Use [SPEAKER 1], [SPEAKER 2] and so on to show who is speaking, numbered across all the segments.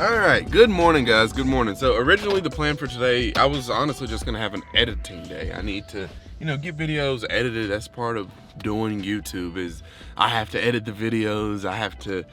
[SPEAKER 1] Alright, good morning guys, good morning. So originally the plan for today, I was honestly just gonna have an editing day. I need to, get videos edited. That's part of doing YouTube, is I have to edit the videos, I have to,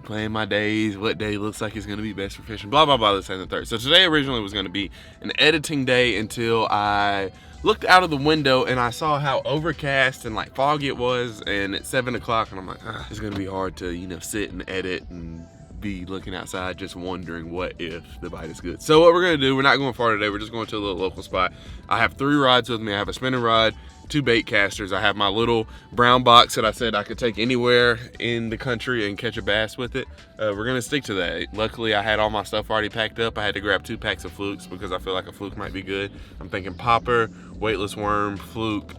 [SPEAKER 1] plan my days, what day looks like it's gonna be best for fishing, blah, blah, blah, this and the third. So today originally was gonna be an editing day until I looked out of the window and I saw how overcast and like foggy it was, and it's 7 o'clock and I'm like, it's gonna be hard to, sit and edit and be looking outside just wondering what if the bite is good. So what we're gonna do, we're not going far today, we're just going to a little local spot. I have 3 rods with me. I have a spinning rod, 2 bait casters. I have my little brown box that I said I could take anywhere in the country and catch a bass with it. We're gonna stick to that. Luckily I had all my stuff already packed up. I had to grab 2 packs of flukes because I feel like a fluke might be good. I'm thinking popper, weightless worm, fluke,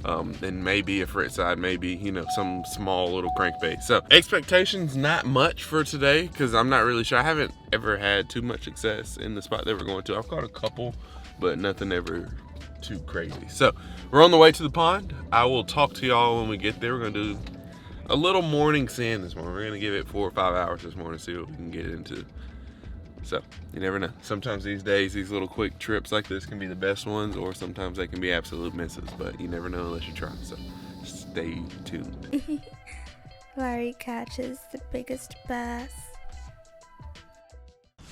[SPEAKER 1] and maybe a frit side, maybe, some small little crankbait. So expectations, not much for today, because I'm not really sure. I haven't ever had too much success in the spot that we're going to. I've caught a couple, but nothing ever too crazy. So we're on the way to the pond. I will talk to y'all when we get there. We're gonna do a little morning sand this morning. We're gonna give it 4 or 5 hours this morning, see what we can get it into. So you never know. Sometimes these days, these little quick trips like this can be the best ones, or sometimes they can be absolute misses, but you never know unless you try. So stay tuned.
[SPEAKER 2] Larry catches the biggest bass.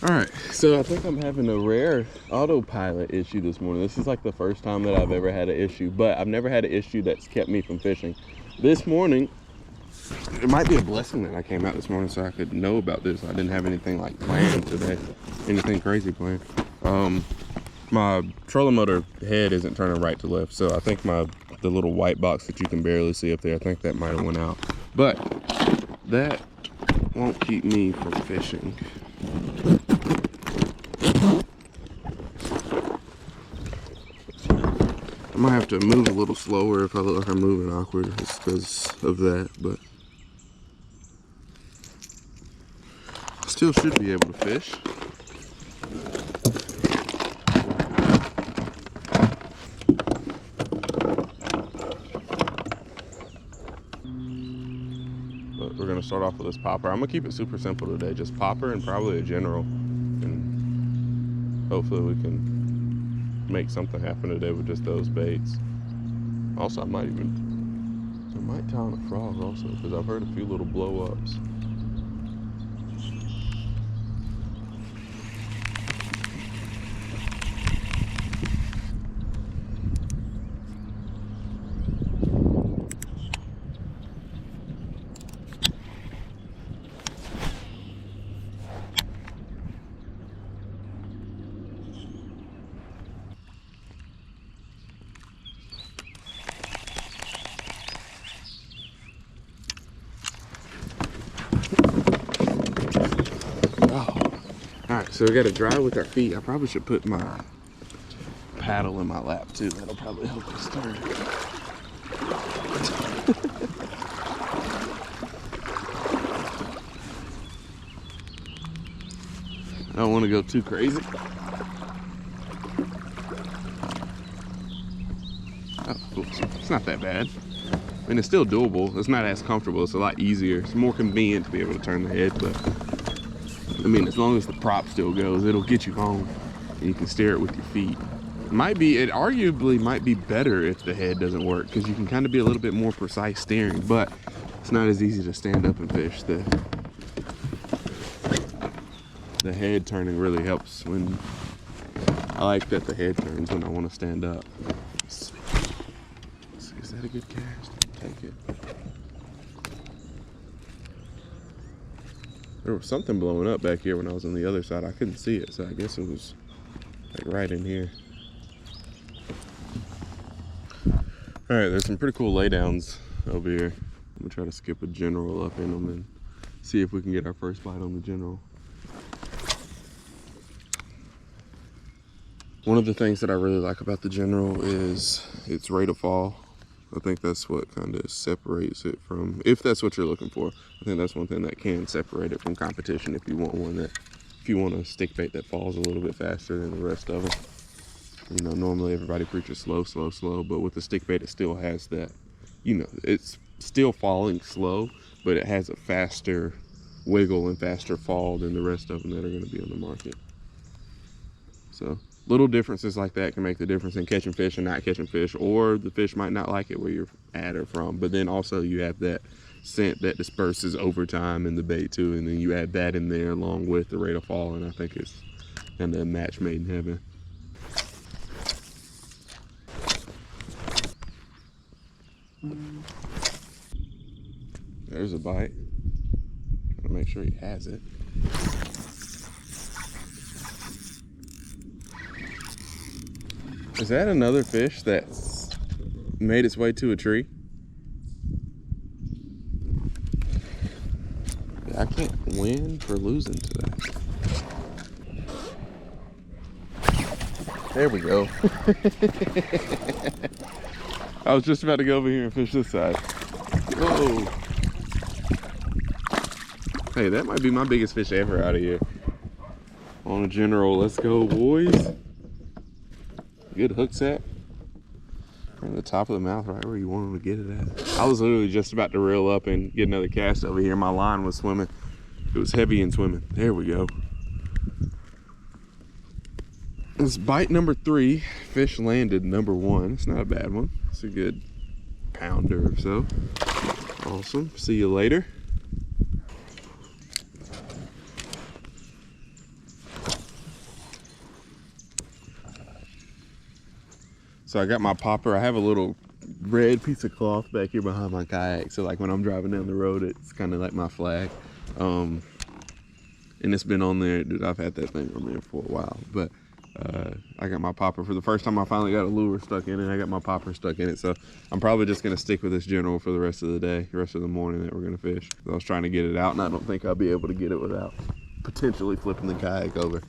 [SPEAKER 1] All right, so I think I'm having a rare autopilot issue this morning. This is like the first time that I've ever had an issue, but I've never had an issue that's kept me from fishing. This morning, it might be a blessing that I came out this morning so I could know about this. I didn't have anything like planned today, anything crazy planned. My trolling motor head isn't turning right to left, so I think the little white box that you can barely see up there, I think that might have went out. But that won't keep me from fishing. I might have to move a little slower if I look like I'm moving awkward, just because of that, but I still should be able to fish. But we're gonna start off with this popper. I'm gonna keep it super simple today, just popper and probably a general, and hopefully we can make something happen today with just those baits. Also, I might tie on a frog also, because I've heard a few little blow ups. Alright, so we got to dry with our feet. I probably should put my paddle in my lap too. That'll probably help us start. I don't want to go too crazy. Oh, cool. It's not that bad. I mean, it's still doable. It's not as comfortable. It's a lot easier. It's more convenient to be able to turn the head, but I mean, as long as the prop still goes, it'll get you home and you can steer it with your feet. It arguably might be better if the head doesn't work, because you can kind of be a little bit more precise steering, but it's not as easy to stand up and fish. The head turning really helps when, I like that the head turns when I want to stand up. Let's see, is that a good cast? Take it. There was something blowing up back here when I was on the other side. I couldn't see it, so I guess it was like right in here. All right, there's some pretty cool laydowns over here. I'm gonna try to skip a general up in them and see if we can get our first bite on the general. One of the things that I really like about the general is its rate of fall. I think that's what kind of separates it from, if that's what you're looking for, I think that's one thing that can separate it from competition. If you want a stick bait that falls a little bit faster than the rest of them. Normally everybody preaches slow, slow, slow, but with the stick bait, it still has that, it's still falling slow, but it has a faster wiggle and faster fall than the rest of them that are going to be on the market. So little differences like that can make the difference in catching fish and not catching fish, or the fish might not like it where you're at or from. But then also you have that scent that disperses over time in the bait too, and then you add that in there along with the rate of fall, and I think it's kind of a match made in heaven. There's a bite. Trying to make sure he has it. Is that another fish that's made its way to a tree? I can't win for losing to that. There we go. I was just about to go over here and fish this side. Whoa. Hey, that might be my biggest fish ever out of here. On a general, let's go, boys. Good hook set. From the top of the mouth, right where you want them to get it at. I was literally just about to reel up and get another cast over here. My line was swimming. It was heavy and swimming. There we go. It's bite number 3. Fish landed number 1. It's not a bad one. It's a good pounder or so. Awesome. See you later. So I got my popper. I have a little red piece of cloth back here behind my kayak. So like when I'm driving down the road, it's kind of like my flag. And it's been on there. Dude, I've had that thing on there for a while. But I got my popper for the first time. I finally got a lure stuck in it. I got my popper stuck in it. So I'm probably just going to stick with this general for the rest of the day, the rest of the morning that we're going to fish. I was trying to get it out, and I don't think I'll be able to get it without potentially flipping the kayak over.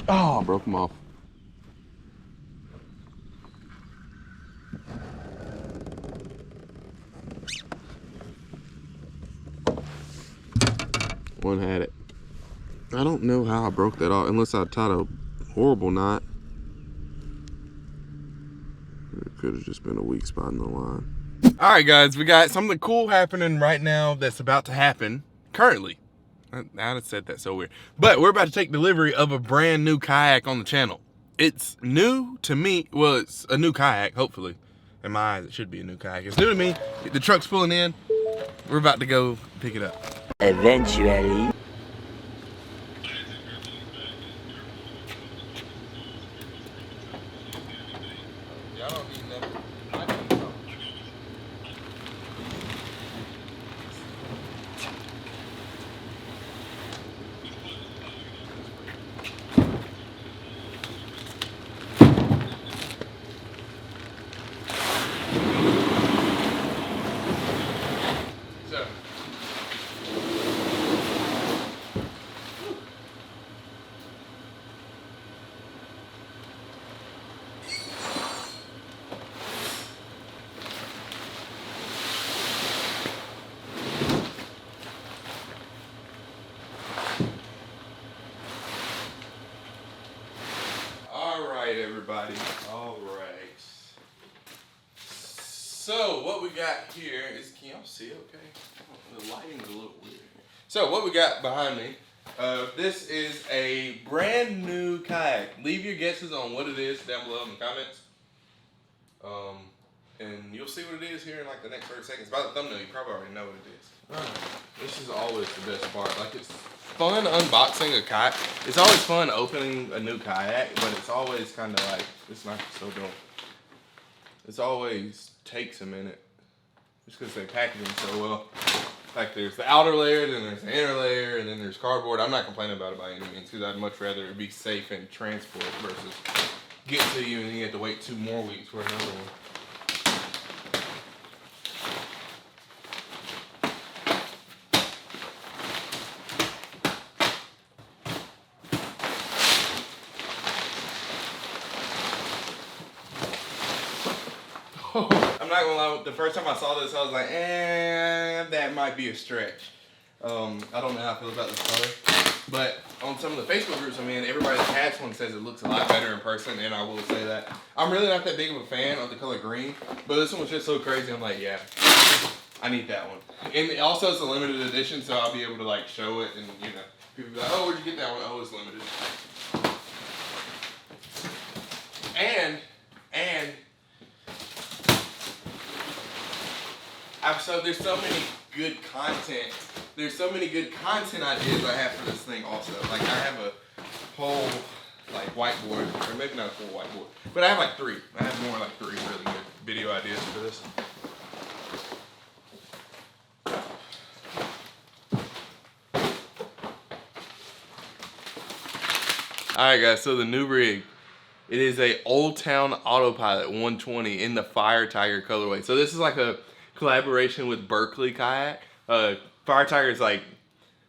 [SPEAKER 1] Oh, I broke them off. One had it. I don't know how I broke that off, unless I tied a horrible knot. It could have just been a weak spot in the line. All right, guys, we got something cool happening right now that's about to happen currently. I said that so weird. But we're about to take delivery of a brand new kayak on the channel. It's new to me. Well, it's a new kayak, hopefully. In my eyes, it should be a new kayak. It's new to me. The truck's pulling in. We're about to go pick it up.
[SPEAKER 3] Eventually.
[SPEAKER 1] Everybody, all right. So what we got here is, can y'all see okay? The lighting's a little weird. So what we got behind me, this is a brand new kayak. Leave your guesses on what it is down below in the comments. And you'll see what it is here in like the next 30 seconds. By the thumbnail, you probably already know what it is. Alright, this is always the best part. Like, it's fun unboxing a kayak. It's always fun opening a new kayak, but it's always kind of like, this knife is so dull. It's always takes a minute, just because they package them so well. Like, there's the outer layer, then there's the inner layer, and then there's cardboard. I'm not complaining about it by any means, because I'd much rather it be safe and transport versus get to you and then you have to wait 2 more weeks for another one. I'm not gonna lie, the first time I saw this, I was like, that might be a stretch. I don't know how I feel about this color. But on some of the Facebook groups I'm in, everybody that has one says it looks a lot better in person, and I will say that. I'm really not that big of a fan of the color green, but this one was just so crazy, I'm like, yeah, I need that one. And also it's a limited edition, so I'll be able to like show it, and you know, people be like, oh, where'd you get that one? Oh, it's limited. And so there's so many good content. There's so many good content ideas I have for this thing also. Like I have a whole like whiteboard, or maybe not a full whiteboard, but I have like 3. I have more like 3 really good video ideas for this. Alright guys, so the new rig. It is a Old Town Autopilot 120 in the Fire Tiger colorway. So this is like a collaboration with Berkeley Kayak. Fire Tiger is like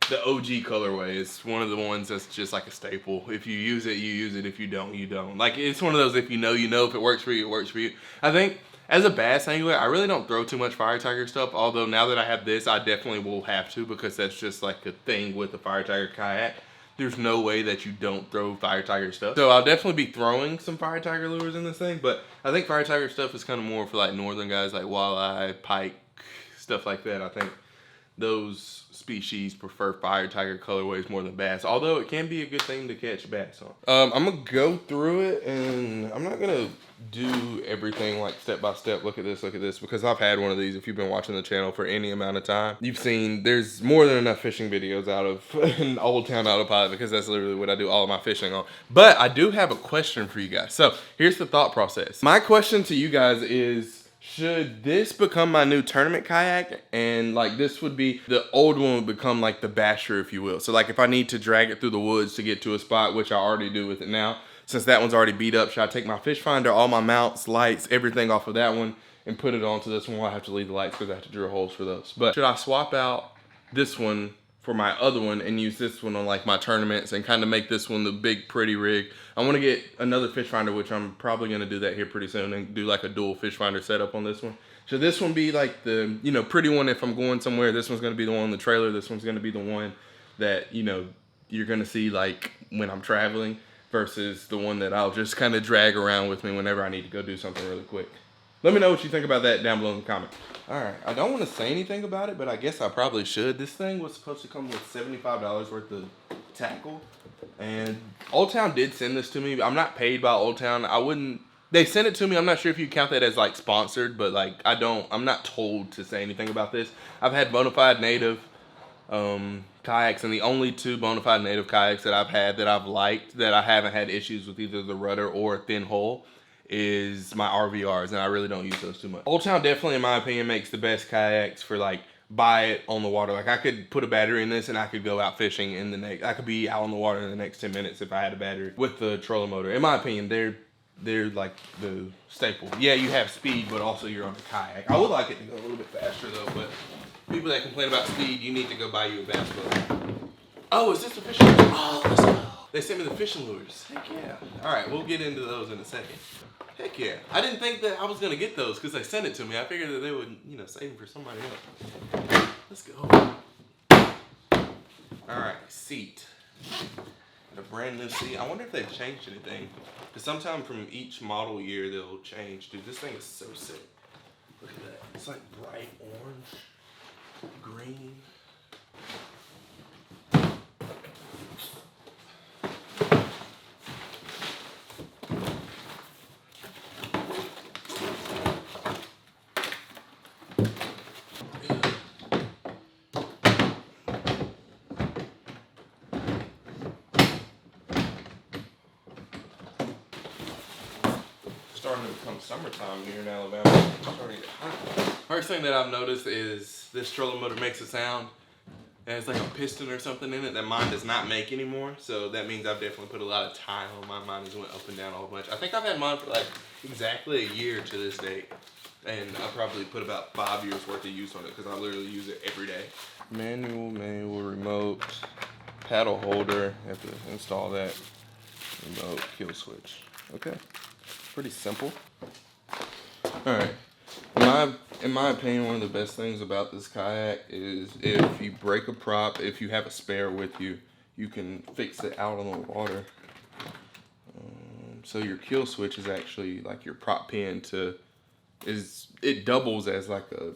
[SPEAKER 1] the OG colorway. It's one of the ones that's just like a staple. If you use it, you use it. If you don't, you don't. Like it's one of those, if you know, you know. If it works for you, it works for you. I think as a bass angler, I really don't throw too much Fire Tiger stuff. Although now that I have this, I definitely will have to, because that's just like a thing with the Fire Tiger Kayak. There's no way that you don't throw Fire Tiger stuff. So I'll definitely be throwing some Fire Tiger lures in this thing, but I think Fire Tiger stuff is kind of more for like northern guys, like walleye, pike, stuff like that. I think those species prefer Fire Tiger colorways more than bass, although it can be a good thing to catch bass on. I'm gonna go through it, and I'm not gonna do everything like step by step. Look at this, because I've had one of these. If you've been watching the channel for any amount of time, you've seen there's more than enough fishing videos out of an Old Town Autopilot, because that's literally what I do all of my fishing on. But I do have a question for you guys. So here's the thought process. My question to you guys is, should this become my new tournament kayak? And like this would be, the old one would become like the basher, if you will. So like if I need to drag it through the woods to get to a spot, which I already do with it now, since that one's already beat up, should I take my fish finder, all my mounts, lights, everything off of that one and put it onto this one? Well, I have to leave the lights because I have to drill holes for those. But should I swap out this one for my other one and use this one on like my tournaments and kind of make this one the big pretty rig? I want to get another fish finder, which I'm probably going to do that here pretty soon, and do like a dual fish finder setup on this one. Should this one be like the, you know, pretty one if I'm going somewhere? This one's going to be the one on the trailer. This one's going to be the one that, you know, you're going to see like when I'm traveling, versus the one that I'll just kind of drag around with me whenever I need to go do something really quick. Let me know what you think about that down below in the comments. All right, I don't want to say anything about it, but I guess I probably should. This thing was supposed to come with $75 worth of tackle, and Old Town did send this to me. I'm not paid by Old Town. They sent it to me. I'm not sure if you count that as like sponsored, but like I'm not told to say anything about this. I've had Bonafide native kayaks, and the only 2 Bonafide native kayaks that I've had that I've liked, that I haven't had issues with either the rudder or a thin hull, is my RVRs, and I really don't use those too much. Old Town definitely, in my opinion, makes the best kayaks for like buy it on the water. Like I could put a battery in this and I could go out fishing in the next, I could be out on the water in the next 10 minutes if I had a battery with the trolling motor. In my opinion, they're like the staple. Yeah, you have speed, but also you're on a kayak. I would like it to go a little bit faster though, but people that complain about speed, you need to go buy you a bass boat. Oh, is this the fishing lures? Oh, let's go. They sent me the fishing lures. Heck yeah. All right, we'll get into those in a second. Heck yeah. I didn't think that I was going to get those because they sent it to me. I figured that they would, you know, save them for somebody else. Let's go. All right, seat. Got a brand new seat. I wonder if they've changed anything. Because sometime from each model year, they'll change. Dude, this thing is so sick. Look at that. It's like bright orange, green. Starting to become summertime here in Alabama. It's starting to get hot. First thing that I've noticed is this trolling motor makes a sound. It has like a piston or something in it that mine does not make anymore. So that means I've definitely put a lot of time on mine. Mine has went up and down a whole bunch. I think I've had mine for like exactly a year to this date. And I probably put about 5 years worth of use on it because I literally use it every day. Manual, remote, paddle holder. Have to install that. Remote, kill switch. Okay. Pretty simple. All right. In my opinion, one of the best things about this kayak is if you break a prop, if you have a spare with you, you can fix it out on the water. So your kill switch is actually like your prop pin it doubles as like a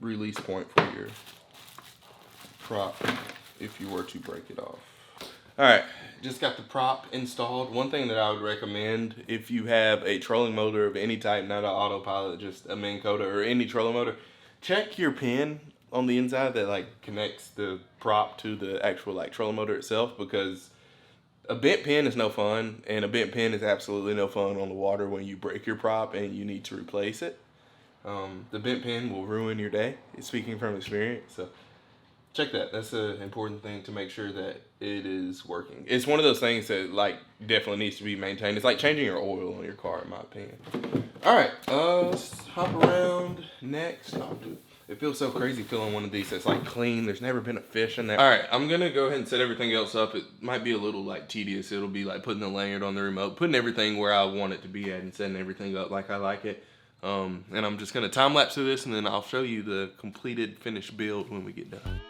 [SPEAKER 1] release point for your prop if you were to break it off. All right, just got the prop installed. One thing that I would recommend if you have a trolling motor of any type, not an Autopilot, just a Minn Kota or any trolling motor, check your pin on the inside that like connects the prop to the actual like trolling motor itself, because a bent pin is no fun, and a bent pin is absolutely no fun on the water when you break your prop and you need to replace it. The bent pin will ruin your day, speaking from experience. So check that. That's an important thing to make sure that it is working. It's one of those things that like definitely needs to be maintained. It's like changing your oil on your car, in my opinion. All right, let's hop around next. It feels so crazy feeling one of these that's like clean. There's never been a fish in there. All right, I'm gonna go ahead and set everything else up. It might be a little like tedious. It'll be like putting the lanyard on the remote, putting everything where I want it to be at, and setting everything up like I like it. And I'm just gonna time lapse through this, and then I'll show you the completed finished build when we get done.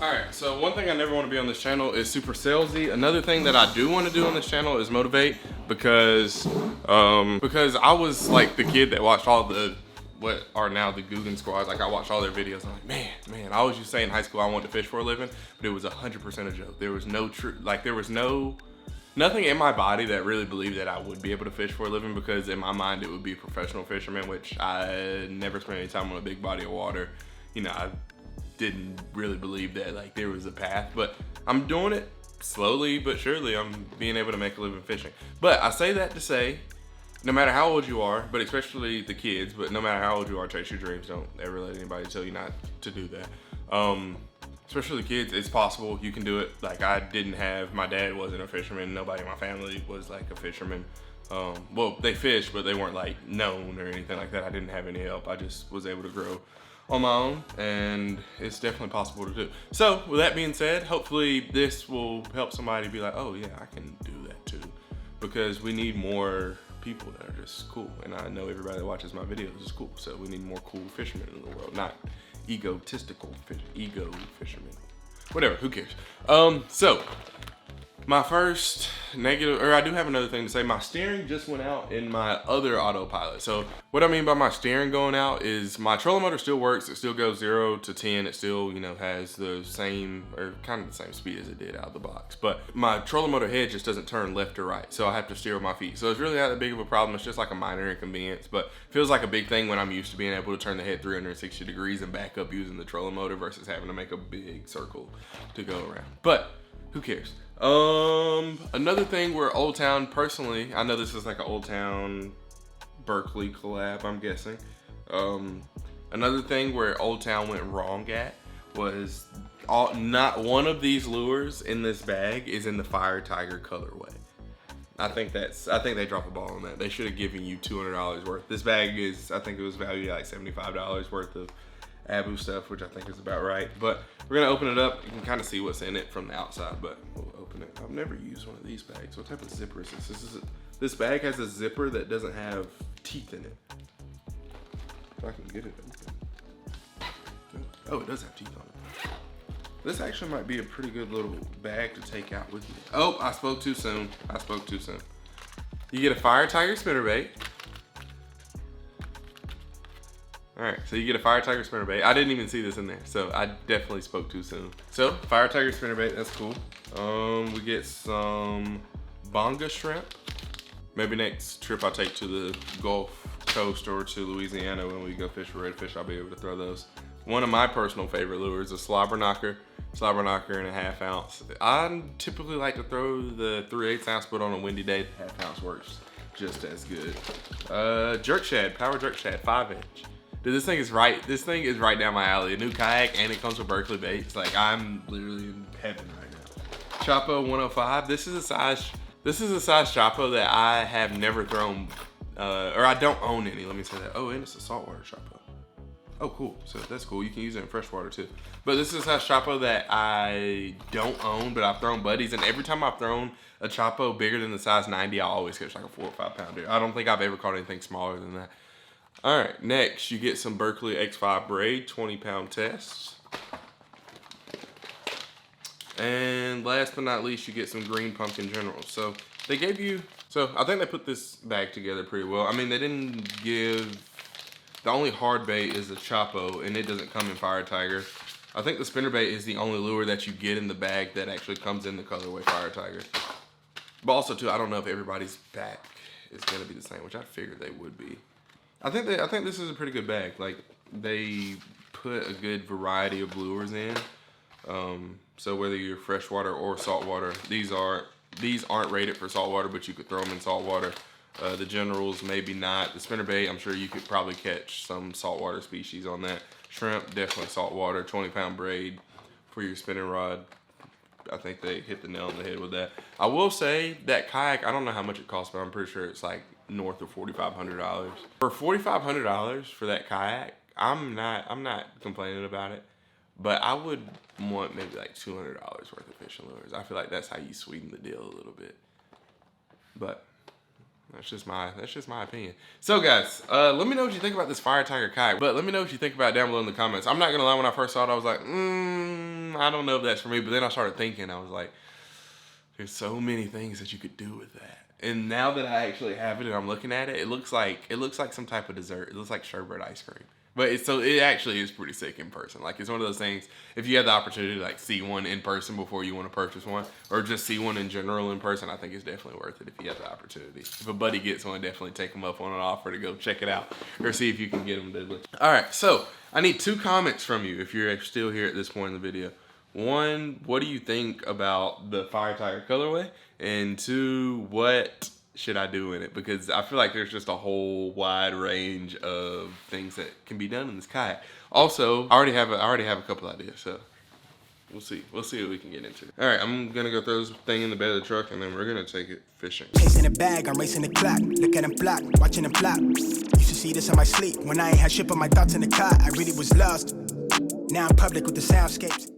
[SPEAKER 1] Alright, so one thing I never want to be on this channel is super salesy. Another thing that I do want to do on this channel is motivate, because I was like the kid that watched all the, what are now the Guggen squads. Like I watched all their videos and I'm like, man, I always used to say in high school I wanted to fish for a living, but it was 100% a joke. There was no nothing in my body that really believed that I would be able to fish for a living, because in my mind it would be professional fisherman, which I never spent any time on a big body of water. You know, I didn't really believe that like there was a path, but I'm doing it slowly but surely. I'm being able to make a living fishing. But I say that to say, no matter how old you are, but especially the kids, but no matter how old you are, chase your dreams. Don't ever let anybody tell you not to do that. Especially the kids, it's possible. You can do it. Like my dad wasn't a fisherman. Nobody in my family was like a fisherman. Well, they fished, but they weren't like known or anything like that. I didn't have any help. I just was able to grow on my own, and it's definitely possible to do. So with that being said, hopefully this will help somebody be like, oh yeah, I can do that too, because we need more people that are just cool, and I know everybody that watches my videos is cool, so we need more cool fishermen in the world, not egotistical ego fishermen. Whatever, who cares? So my first negative, or I do have another thing to say. My steering just went out in my other Autopilot. So what I mean by my steering going out is my trolling motor still works. It still goes 0 to 10. It still, you know, has the same, or kind of the same speed as it did out of the box. But my trolling motor head just doesn't turn left or right. So I have to steer with my feet. So it's really not that big of a problem. It's just like a minor inconvenience, but feels like a big thing when I'm used to being able to turn the head 360 degrees and back up using the trolling motor versus having to make a big circle to go around. But who cares? Another thing where Old Town, personally, I know this is like an Old Town Berkeley collab, I'm guessing. Another thing where Old Town went wrong at was not one of these lures in this bag is in the Fire Tiger colorway. I think they dropped the ball on that. They should have given you $200 worth. This bag is, I think it was valued at like $75 worth of Abu stuff, which I think is about right. But we're gonna open it up. You can kind of see what's in it from the outside, but we'll open it. I've never used one of these bags. What type of zipper is this? This bag has a zipper that doesn't have teeth in it. If I can get it open. Oh, it does have teeth on it. This actually might be a pretty good little bag to take out with you. Oh, I spoke too soon. You get a Fire Tiger spinnerbait. All right, so you get a Fire Tiger spinnerbait. I didn't even see this in there, so I definitely spoke too soon. So, Fire Tiger spinnerbait, that's cool. We get some bonga shrimp. Maybe next trip I take to the Gulf Coast or to Louisiana when we go fish for redfish, I'll be able to throw those. One of my personal favorite lures, a slobber knocker. slobber knocker in a 1/2 ounce. I typically like to throw the 3/8 ounce, but on a windy day, the 1/2 ounce works just as good. Jerk shad, power jerk shad, 5-inch. Dude, this thing is right down my alley. A new kayak, and it comes with Berkeley baits. Like, I'm literally in heaven right now. Chapo 105. This is a size Chapo that I have never thrown, or I don't own any. Let me say that. Oh, and it's a saltwater Chapo. Oh, cool. So that's cool. You can use it in freshwater too. But this is a size Chapo that I don't own, but I've thrown buddies, and every time I've thrown a Chapo bigger than the size 90, I always catch like a 4 or 5 pounder. I don't think I've ever caught anything smaller than that. All right, next you get some Berkeley X5 braid, 20-pound tests. And last but not least, you get some green pumpkin generals. So they gave you, I think they put this bag together pretty well. I mean, they didn't give, the only hard bait is the Chapo, and it doesn't come in Fire Tiger. I think the spinnerbait is the only lure that you get in the bag that actually comes in the colorway Fire Tiger. But also too, I don't know if everybody's back is gonna be the same, which I figured they would be. I think this is a pretty good bag. Like, they put a good variety of lures in. So whether you're freshwater or saltwater, these aren't rated for saltwater, but you could throw them in saltwater. The generals, maybe not. The spinnerbait, I'm sure you could probably catch some saltwater species on that. Shrimp, definitely saltwater. 20-pound braid for your spinning rod. I think they hit the nail on the head with that. I will say that kayak, I don't know how much it costs, but I'm pretty sure it's like north of $4,500. For $4,500 for that kayak, I'm not complaining about it, but I would want maybe like $200 worth of fishing lures. I feel like that's how you sweeten the deal a little bit. But that's just my opinion. So guys, let me know what you think about this Fire Tiger kayak. But let me know what you think about it down below in the comments. I'm not gonna lie, when I first saw it, I was like, I don't know if that's for me. But then I started thinking, I was like, there's so many things that you could do with that. And now that I actually have it and I'm looking at it, it looks like some type of dessert. It looks like sherbet ice cream. But it actually is pretty sick in person. Like, it's one of those things, if you have the opportunity to like see one in person before you want to purchase one, or just see one in general in person, I think it's definitely worth it if you have the opportunity. If a buddy gets one, definitely take them up on an offer to go check it out or see if you can get them delivered. All right, so I need 2 comments from you if you're still here at this point in the video. 1, what do you think about the Fire Tiger colorway? And 2, what should I do in it? Because I feel like there's just a whole wide range of things that can be done in this kayak. Also, I already have a couple ideas, so we'll see what we can get into. All right, I'm gonna go throw this thing in the bed of the truck, and then we're gonna take it fishing.
[SPEAKER 4] Chasing a bag, I'm racing the clock. Look at them flock, watching them flop. Used to see this in my sleep when I ain't had shit but my thoughts in the car. I really was lost. Now I'm public with the soundscapes.